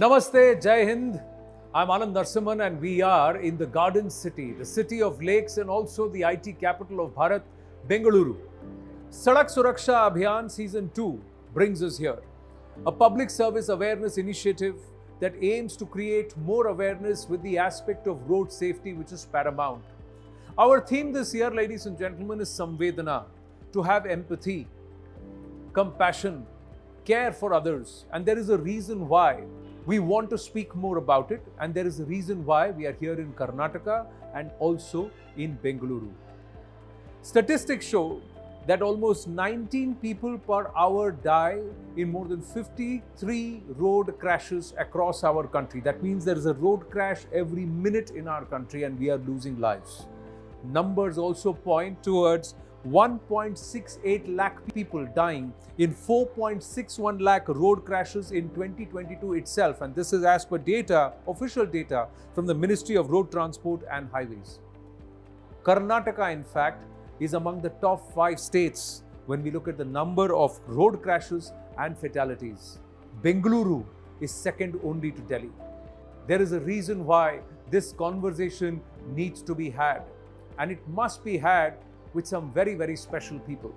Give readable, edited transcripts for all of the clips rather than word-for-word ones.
Namaste, Jai Hind. I'm Anand Narsimhan and we are in the Garden City, the city of lakes and also the IT capital of Bharat, Bengaluru. Sadak Suraksha Abhiyan Season 2 brings us here. A public service awareness initiative that aims to create more awareness with the aspect of road safety which is paramount. Our theme this year, ladies and gentlemen, is Samvedana, to have empathy, compassion, care for others. And there is a reason why we want to speak more about it, and there is a reason why we are here in Karnataka and also in Bengaluru. Statistics show that almost 19 people per hour die in more than 53 road crashes across our country. That means there is a road crash every minute in our country and we are losing lives. Numbers also point towards 1.68 lakh people dying in 4.61 lakh road crashes in 2022 itself, and this is as per data, official data from the Ministry of Road Transport and Highways. Karnataka, in fact, is among the top 5 states when we look at the number of road crashes and fatalities. Bengaluru is second only to Delhi. There is a reason why this conversation needs to be had, and it must be had with some very, very special people.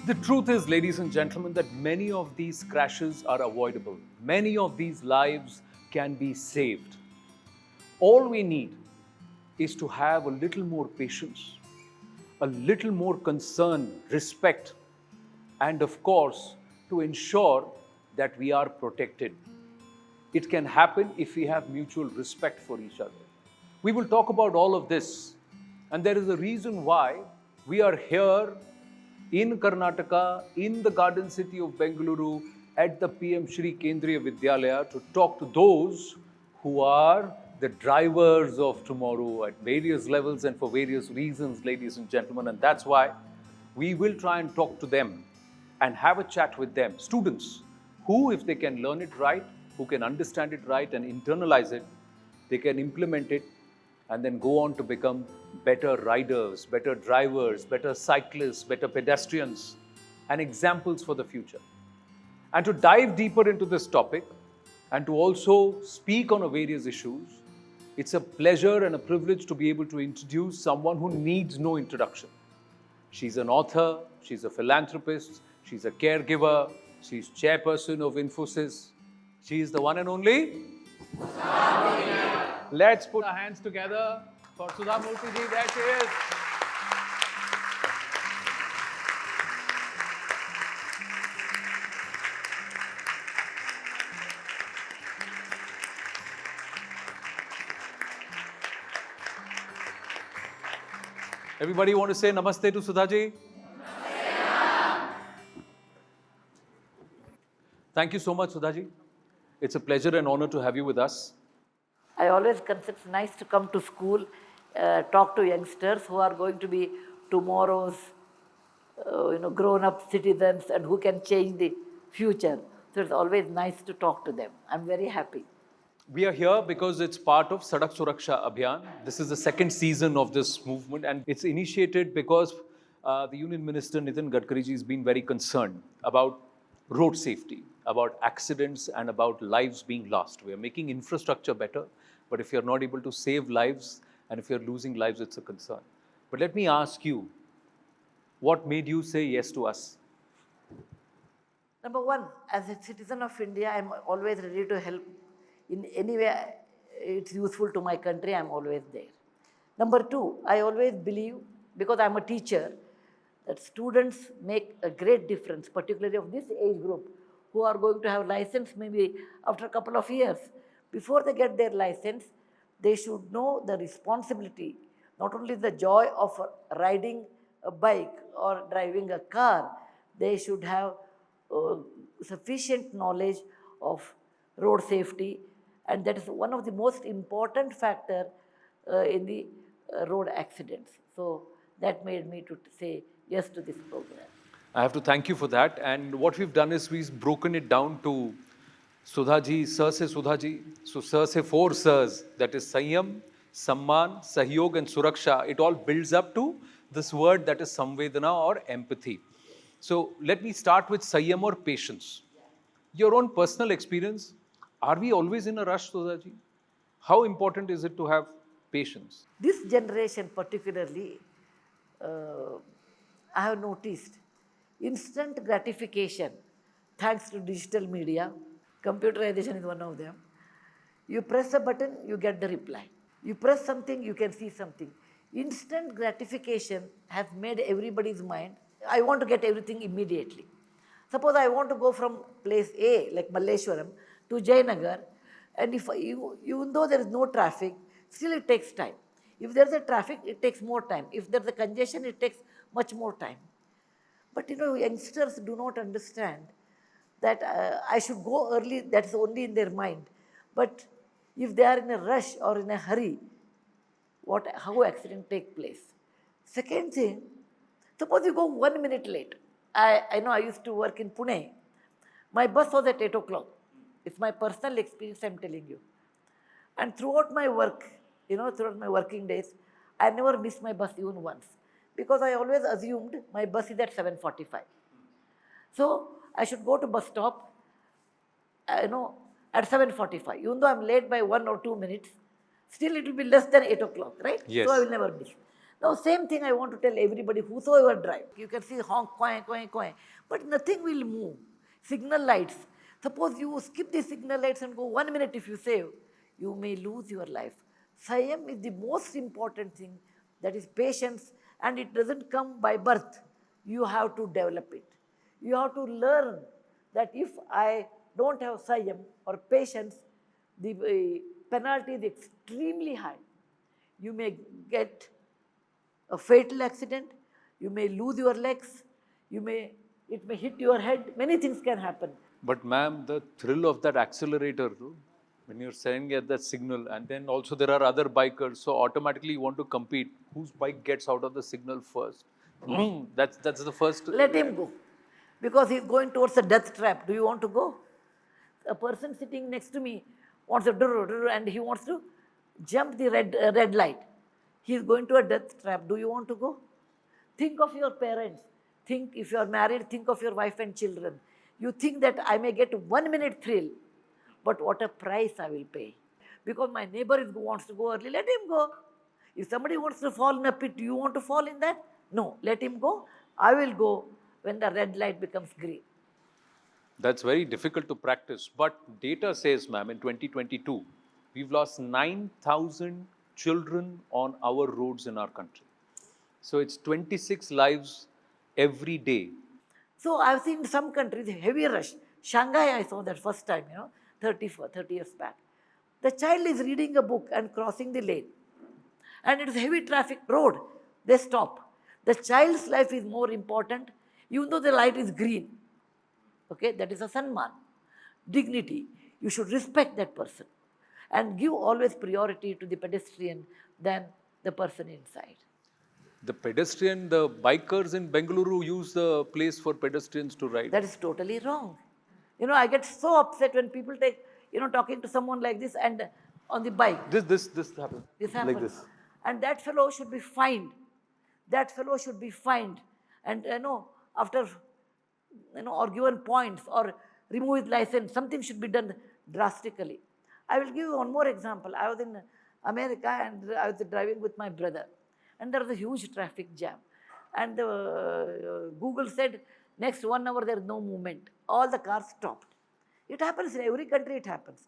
The truth is, ladies and gentlemen, that many of these crashes are avoidable. Many of these lives can be saved. All we need is to have a little more patience, a little more concern, respect, and of course, to ensure that we are protected. It can happen if we have mutual respect for each other. We will talk about all of this, and there is a reason why we are here in Karnataka, in the Garden City of Bengaluru, at the PM Shri Kendriya Vidyalaya to talk to those who are the drivers of tomorrow at various levels and for various reasons, ladies and gentlemen. And that's why we will try and talk to them and have a chat with them. Students who, if they can learn it right, who can understand it right and internalize it, they can implement it and then go on to become better riders, better drivers, better cyclists, better pedestrians, and examples for the future. And to dive deeper into this topic and to also speak on various issues, it's a pleasure and a privilege to be able to introduce someone who needs no introduction. She's an author, she's a philanthropist, she's a caregiver, she's chairperson of Infosys. She is the one and only Sudha. Let's put our hands together for Sudha Murty ji. There she is. Everybody want to say namaste to Sudha ji? Namaste. Thank you so much, Sudha ji. It's a pleasure and honor to have you with us. I always consider it's nice to come to school, talk to youngsters who are going to be tomorrow's grown-up citizens and who can change the future. So it's always nice to talk to them. I'm very happy. We are here because it's part of Sadak Suraksha Abhiyan. This is the second season of this movement, and it's initiated because the Union Minister Nitin Gadkari ji has been very concerned about road safety, about accidents and about lives being lost. We are making infrastructure better, but if you're not able to save lives and if you're losing lives, it's a concern. But let me ask you, what made you say yes to us? Number one, as a citizen of India, I'm always ready to help. In any way it's useful to my country, I'm always there. Number two, I always believe, because I'm a teacher, that students make a great difference, particularly of this age group, who are going to have license maybe after a couple of years. Before they get their license, they should know the responsibility, not only the joy of riding a bike or driving a car, they should have sufficient knowledge of road safety, and that is one of the most important factor in the road accidents. So that made me to say yes to this program. I have to thank you for that. And what we've done is we've broken it down to Sudha ji, Sir se Sudha ji. So Sir se four Sirs, that is Sanyam, Samman, Sahyog and Suraksha. It all builds up to this word that is Samvedana or empathy. So let me start with Sanyam or patience. Your own personal experience, are we always in a rush, Sudha ji? How important is it to have patience? This generation particularly, uh, I have noticed instant gratification thanks to digital media. Computerization is one of them. You press a button, you get the reply. You press something, you can see something. Instant gratification has made everybody's mind, I want to get everything immediately. Suppose I want to go from place A, like Malleshwaram, to Jayanagar, and if even though there is no traffic, still it takes time. If there is a traffic, it takes more time. If there is a congestion, it takes much more time. But youngsters do not understand that I should go early, that's only in their mind. But if they are in a rush or in a hurry, how accident take place. Second thing, suppose you go 1 minute late. I know I used to work in Pune. My bus was at 8 o'clock. It's my personal experience I'm telling you. And throughout my work, throughout my working days, I never missed my bus even once. Because I always assumed my bus is at 7:45. So I should go to bus stop, at 7:45. Even though I'm late by 1 or 2 minutes, still it will be less than 8 o'clock, right? Yes. So I will never miss. Now, same thing I want to tell everybody, whosoever drive. You can see honk, coin, but nothing will move. Signal lights. Suppose you skip the signal lights and go 1 minute if you save, you may lose your life. Sayam is the most important thing, that is patience, and it doesn't come by birth. You have to develop it. You have to learn that if I don't have sayam or patience, the penalty is extremely high. You may get a fatal accident, you may lose your legs, it may hit your head, many things can happen. But ma'am, the thrill of that accelerator, when you're saying at that signal, and then also there are other bikers, so automatically you want to compete. Whose bike gets out of the signal first? That's the first. Let him go, because he's going towards a death trap. Do you want to go? A person sitting next to me wants to and he wants to jump the red light. He is going to a death trap. Do you want to go? Think of your parents. Think, if you are married, think of your wife and children. You think that I may get 1 minute thrill, but what a price I will pay. Because my neighbor wants to go early, let him go. If somebody wants to fall in a pit, do you want to fall in that? No, let him go. I will go when the red light becomes green. That's very difficult to practice. But data says, ma'am, in 2022, we've lost 9,000 children on our roads in our country. So it's 26 lives every day. So I've seen some countries, heavy rush. Shanghai, I saw that first time, 30 years back. The child is reading a book and crossing the lane. And it is heavy traffic road. They stop. The child's life is more important, even though the light is green. Okay, that is a sanman. Dignity. You should respect that person. And give always priority to the pedestrian than the person inside. The pedestrian, the bikers in Bengaluru use the place for pedestrians to ride. That is totally wrong. I get so upset when people take, talking to someone like this and on the bike. This happens. This happens. Like this. And that fellow should be fined. That fellow should be fined. And, after, or given points or remove his license, something should be done drastically. I will give you one more example. I was in America and I was driving with my brother. And there was a huge traffic jam. And Google said, next 1 hour there is no movement. All the cars stopped. It happens in every country, it happens.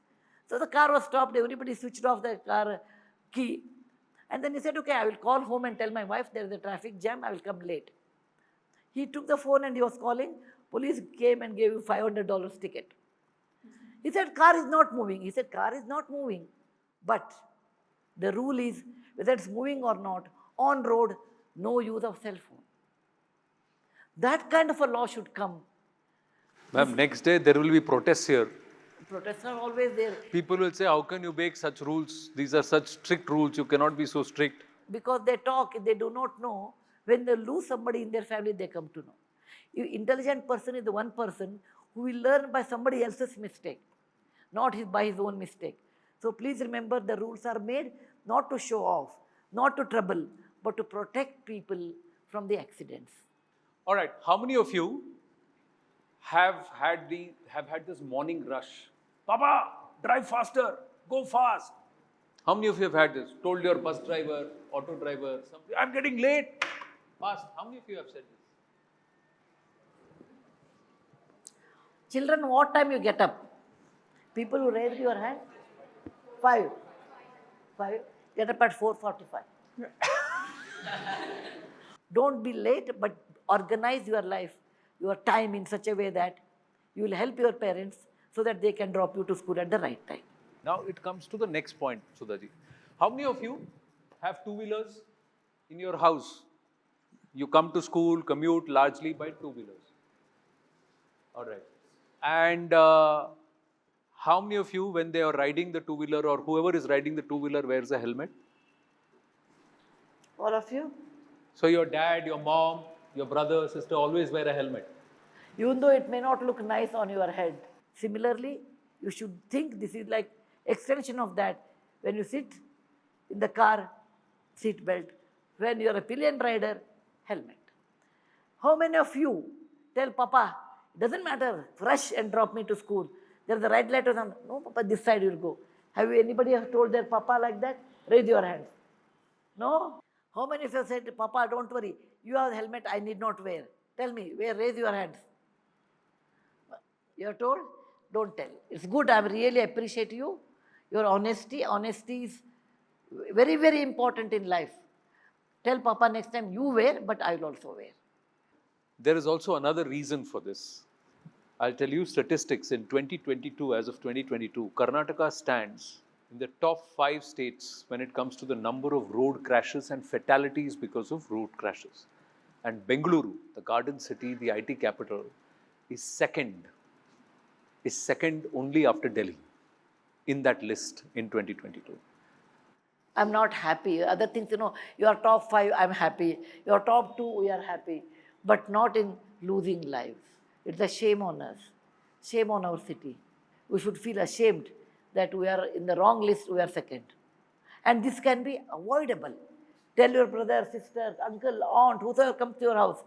So the car was stopped, everybody switched off the car key. And then he said, okay, I will call home and tell my wife there is a traffic jam, I will come late. He took the phone and he was calling. Police came and gave him $500 ticket. He said, car is not moving. He said, car is not moving. But the rule is, whether it's moving or not, on road, no use of cell phone. That kind of a law should come. Ma'am, next day there will be protests here. Protests are always there. People will say, how can you make such rules? These are such strict rules, you cannot be so strict. Because they talk, they do not know. When they lose somebody in their family, they come to know. Intelligent person is the one person who will learn by somebody else's mistake. not by his own mistake. So please remember, the rules are made not to show off, not to trouble, but to protect people from the accidents. All right. How many of you have had this morning rush? Papa, drive faster. Go fast. How many of you have had this? Told your bus driver, auto driver, something, I'm getting late. Fast. How many of you have said this? Children, what time you get up? People who raised your hand? 5. 5. Get up at 4:45. Don't be late, but organize your life, your time in such a way that you will help your parents so that they can drop you to school at the right time. Now it comes to the next point, Sudhaji. How many of you have two-wheelers in your house? You come to school, commute largely by two-wheelers. All right. And how many of you, when they are riding the two-wheeler or whoever is riding the two-wheeler, wears a helmet? All of you? So your dad, your mom, your brother, sister always wear a helmet. Even though it may not look nice on your head. Similarly, you should think this is like extension of that. When you sit in the car, seat belt. When you are a pillion rider, helmet. How many of you tell Papa, doesn't matter, rush and drop me to school. There's a red light on. No, Papa, this side you'll go. Have you anybody have told their Papa like that? Raise your hand. No? How many of you have said, Papa, don't worry, you have a helmet, I need not wear. Tell me, raise your hands. You are told? Don't tell. It's good, I really appreciate you. Your honesty is very, very important in life. Tell Papa next time you wear, but I will also wear. There is also another reason for this. I'll tell you statistics. In 2022, as of 2022, Karnataka stands in the top 5 states when it comes to the number of road crashes and fatalities because of road crashes. And Bengaluru, the garden city, the IT capital, is second only after Delhi in that list in 2022. I'm not happy. Other things, you are top 5, I'm happy. You are top 2, we are happy. But not in losing lives. It's a shame on us. Shame on our city. We should feel ashamed that we are in the wrong list, we are second. And this can be avoidable. Tell your brother, sister, uncle, aunt, whoever comes to your house.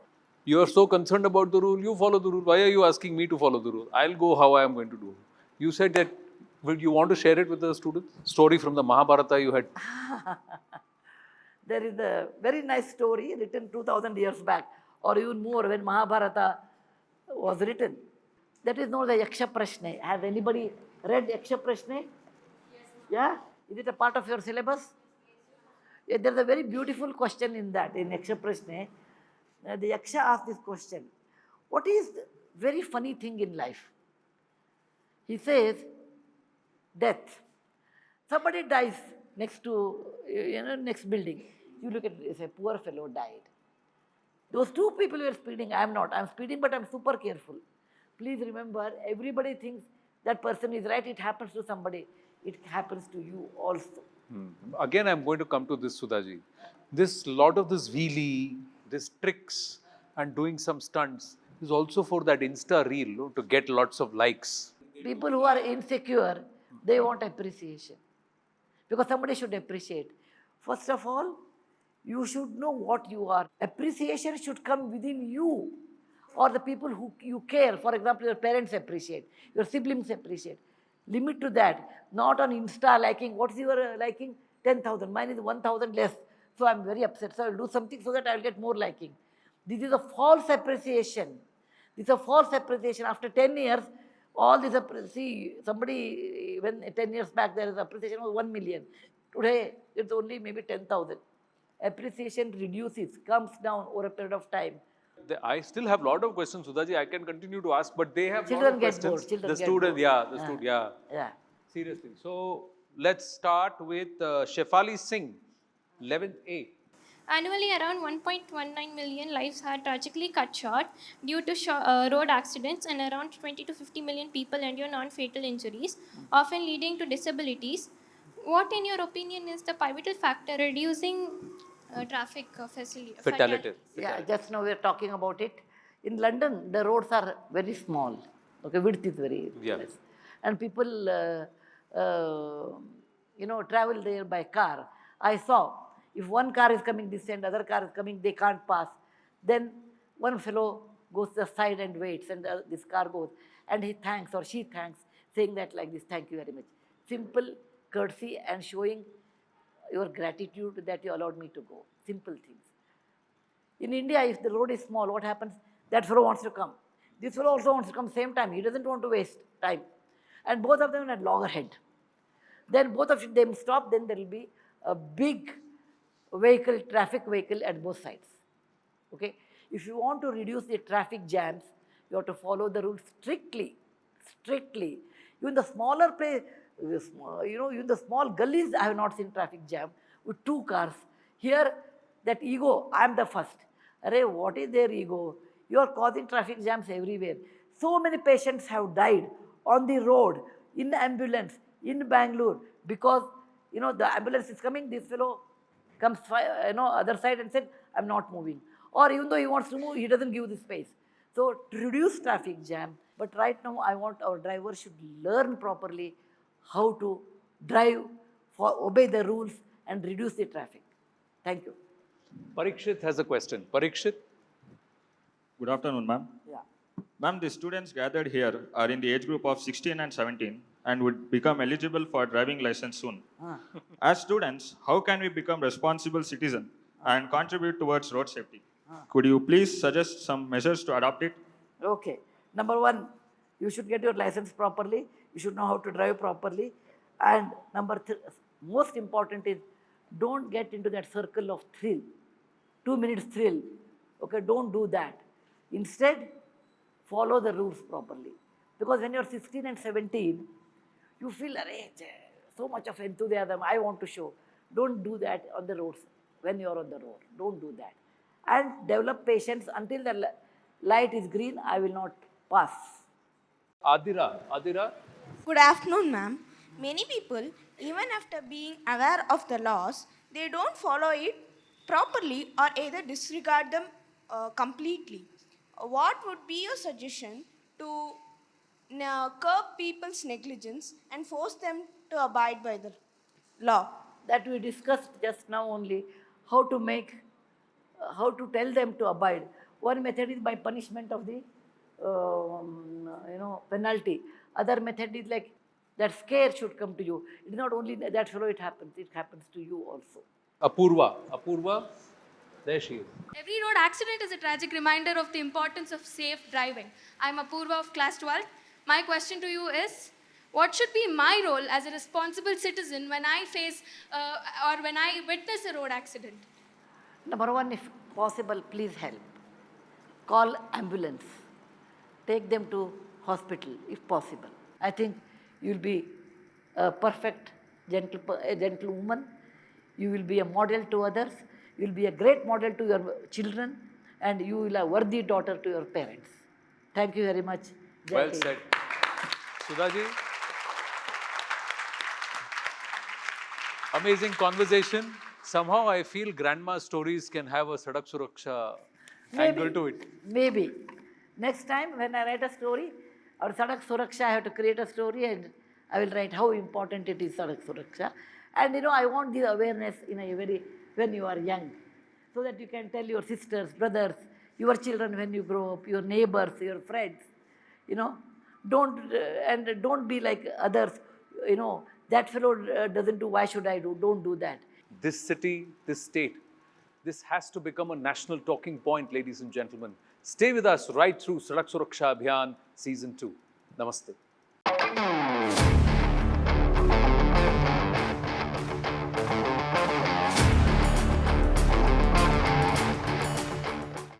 You are so concerned about the rule, you follow the rule. Why are you asking me to follow the rule? I'll go how I am going to do. You said that, will you want to share it with the students? Story from the Mahabharata you had. There is a very nice story written 2000 years back, or even more, when Mahabharata was written. That is known as the Yaksha Prashne. Has anybody read Yaksha Prashne? Yes. Yeah? Is it a part of your syllabus? Yeah, there's a very beautiful question in that, in Yaksha Prashne. The Yaksha asked this question. What is the very funny thing in life? He says, death. Somebody dies next to, next building. You look at it, say, poor fellow died. Those 2 people were speeding, I am not. I am speeding, but I am super careful. Please remember, everybody thinks that person is right. It happens to somebody. It happens to you also. Again, I am going to come to this, Sudhaji. This lot of this wheelie, this tricks and doing some stunts is also for that Insta reel to get lots of likes. People who are insecure, they want appreciation. Because somebody should appreciate. First of all, you should know what you are. Appreciation should come within you or the people who you care. For example, your parents appreciate, your siblings appreciate. Limit to that, not on Insta liking. What's your liking? 10,000. Mine is 1,000 less. So I'm very upset. So I'll do something so that I'll get more liking. This is a false appreciation. This is a false appreciation. After 10 years, all this, see, somebody, when 10 years back, there is appreciation of 1 million. Today, it's only maybe 10,000. Appreciation reduces, comes down over a period of time. I still have a lot of questions, Sudhaji. I can continue to ask, but they have a lot Children of get questions. bored. Children The get student, bored. yeah, the student, yeah. Yeah. Seriously. So let's start with Shefali Singh, 11A. Annually, around 1.19 million lives are tragically cut short due to road accidents, and around 20 to 50 million people endure non-fatal injuries, often leading to disabilities. What, in your opinion, is the pivotal factor reducing traffic Fatality. Yeah, just now we are talking about it. In London, the roads are very small. Okay, width is very less. and people, travel there by car. I saw if one car is coming this end, other car is coming, they can't pass. Then one fellow goes to the side and waits, and this car goes, and he thanks or she thanks, saying that like this, thank you very much. Simple courtesy and showing your gratitude that you allowed me to go. Simple things. In India, if the road is small, what happens? That fellow wants to come. This fellow also wants to come same time. He doesn't want to waste time. And both of them at loggerhead. Then both of them stop, then there will be a big vehicle, traffic vehicle at both sides. Okay? If you want to reduce the traffic jams, you have to follow the rules strictly. Strictly. Even the smaller place, even the small gullies, I have not seen traffic jam with two cars. Here, that ego, I am the first. Array, what is their ego? You are causing traffic jams everywhere. So many patients have died on the road, in the ambulance, in Bengaluru, because, the ambulance is coming, this fellow comes, other side and said, I'm not moving. Or even though he wants to move, he doesn't give the space. So, to reduce traffic jam, but right now I want our drivers should learn properly how to drive, obey the rules and reduce the traffic. Thank you. Parikshit has a question. Parikshit? Good afternoon, ma'am. Yeah. Ma'am, the students gathered here are in the age group of 16 and 17 and would become eligible for driving license soon. As students, how can we become responsible citizens and contribute towards road safety? Could you please suggest some measures to adopt it? Okay. Number one, you should get your license properly. You should know how to drive properly. And number three, most important is don't get into that circle of thrill. 2 minutes thrill. Okay, don't do that. Instead, follow the rules properly. Because when you're 16 and 17, you feel, so much of enthusiasm, I want to show. Don't do that on the roads when you're on the road. Don't do that. And develop patience until the light is green, I will not pass. Adira? Good afternoon, ma'am. Many people, even after being aware of the laws, they don't follow it properly or either disregard them completely. What would be your suggestion to curb people's negligence and force them to abide by the law? That we discussed just now only, how to tell them to abide. One method is by punishment of the, penalty. Other method is like that scare should come to you. It is not only that fellow it happens to you also. Apurva, there she is. Every road accident is a tragic reminder of the importance of safe driving. I'm Apurva of class 12. My question to you is, what should be my role as a responsible citizen when I face or when I witness a road accident? Number one, if possible, please help. Call ambulance. Take them to hospital, if possible. I think you will be a perfect gentlewoman. You will be a model to others. You will be a great model to your children. And you will be a worthy daughter to your parents. Thank you very much. Jai Well Hind. said. Sudhaji? Amazing conversation. Somehow I feel grandma stories can have a Sadak Suraksha angle to it. Maybe. Next time when I write a story, or Sadak Suraksha, I have to create a story and I will write how important it is, Sadak Suraksha. And I want the awareness when you are young, so that you can tell your sisters, brothers, your children when you grow up, your neighbors, your friends, don't be like others, that fellow doesn't do, why should I do? Don't do that. This city, this state, this has to become a national talking point, ladies and gentlemen. Stay with us right through Sadak Suraksha Abhiyan Season 2. Namaste.